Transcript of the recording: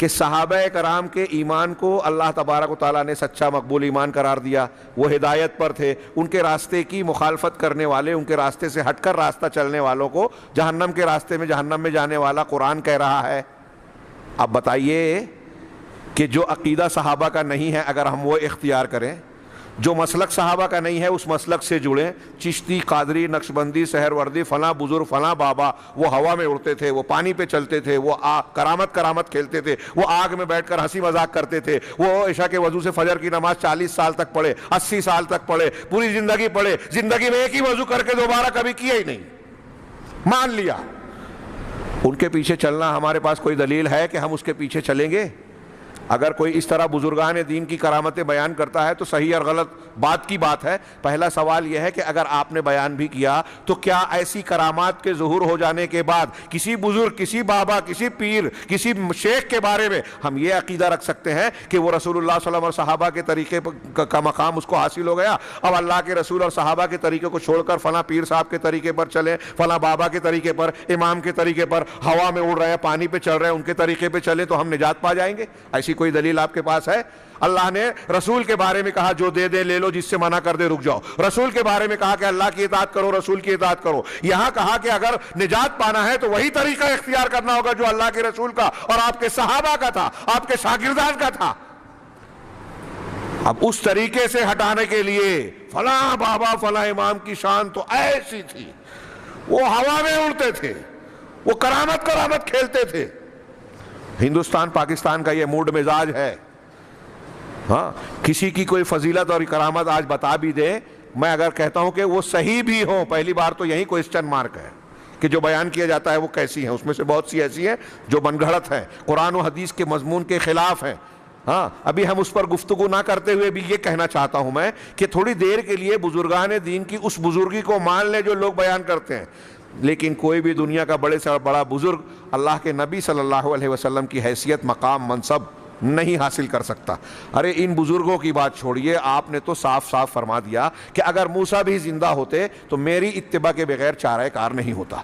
کہ صحابہ کرام کے ایمان کو اللہ تبارک و تعالیٰ نے سچا مقبول ایمان قرار دیا، وہ ہدایت پر تھے، ان کے راستے کی مخالفت کرنے والے، ان کے راستے سے ہٹ کر راستہ چلنے والوں کو جہنم کے راستے میں جہنم میں جانے والا قرآن کہہ رہا ہے۔ اب بتائیے کہ جو عقیدہ صحابہ کا نہیں ہے اگر ہم وہ اختیار کریں، جو مسلک صحابہ کا نہیں ہے اس مسلک سے جڑیں، چشتی، قادری، نقشبندی، سہروردی، فلاں بزرگ، فلاں بابا، وہ ہوا میں اڑتے تھے، وہ پانی پہ چلتے تھے، وہ کرامت کھیلتے تھے، وہ آگ میں بیٹھ کر ہنسی مذاق کرتے تھے، وہ عشاء کے وضو سے فجر کی نماز 40 سال تک پڑھے، 80 سال تک پڑھے، پوری زندگی پڑھے، زندگی میں ایک ہی وضو کر کے دوبارہ کبھی کیا ہی نہیں، مان لیا۔ ان کے پیچھے چلنا ہمارے پاس کوئی دلیل ہے کہ ہم اس کے پیچھے چلیں گے؟ اگر کوئی اس طرح بزرگان دین کی کرامتیں بیان کرتا ہے تو صحیح اور غلط بات کی بات ہے۔ پہلا سوال یہ ہے کہ اگر آپ نے بیان بھی کیا تو کیا ایسی کرامات کے ظہور ہو جانے کے بعد کسی بزرگ، کسی بابا، کسی پیر، کسی شیخ کے بارے میں ہم یہ عقیدہ رکھ سکتے ہیں کہ وہ رسول اللہ صلی اللہ علیہ وسلم اور صحابہ کے طریقے کا مقام اس کو حاصل ہو گیا، اب اللہ کے رسول اور صحابہ کے طریقے کو چھوڑ کر فلاں پیر صاحب کے طریقے پر چلیں، فلاں بابا کے طریقے پر، امام کے طریقے پر، ہوا میں اڑ رہے ہیں، پانی پہ چل رہے ہیں، ان کے طریقے پہ چلیں تو ہم نجات پا جائیں گے؟ ایسی کوئی دلیل آپ کے پاس ہے؟ اللہ نے رسول کے بارے میں کہا جو دے دے لے لو، جس سے منع کر دے رک جاؤ۔ رسول کے بارے میں کہا کہ اللہ کی اطاعت کرو، رسول کی اطاعت کرو۔ یہاں کہا کہ اگر نجات پانا ہے تو وہی طریقہ اختیار کرنا ہوگا جو اللہ کے رسول کا اور آپ کے صحابہ کا تھا، آپ کے شاگردان کا تھا۔ اب اس طریقے سے ہٹانے کے لیے فلاں بابا، فلاں امام کی شان تو ایسی تھی، وہ ہوا میں اڑتے تھے، وہ کرامت کھیلتے تھے۔ ہندوستان پاکستان کا یہ موڈ مزاج ہے، ہاں کسی کی کوئی فضیلت اور کرامت آج بتا بھی دے، میں اگر کہتا ہوں کہ وہ صحیح بھی ہوں، پہلی بار تو یہی کوئسچن مارک ہے کہ جو بیان کیا جاتا ہے وہ کیسی ہیں، اس میں سے بہت سی ایسی ہیں جو من گھڑت ہیں، قرآن و حدیث کے مضمون کے خلاف ہیں۔ ہاں ابھی ہم اس پر گفتگو نہ کرتے ہوئے بھی یہ کہنا چاہتا ہوں میں کہ تھوڑی دیر کے لیے بزرگان دین کی اس بزرگی کو مان لیں جو لوگ بیان کرتے ہیں، لیکن کوئی بھی دنیا کا بڑے سے بڑا بزرگ اللہ کے نبی صلی اللہ علیہ وسلم کی حیثیت، مقام، منصب نہیں حاصل کر سکتا۔ ارے ان بزرگوں کی بات چھوڑیے، آپ نے تو صاف صاف فرما دیا کہ اگر موسیٰ بھی زندہ ہوتے تو میری اتباع کے بغیر چارہ کار نہیں ہوتا۔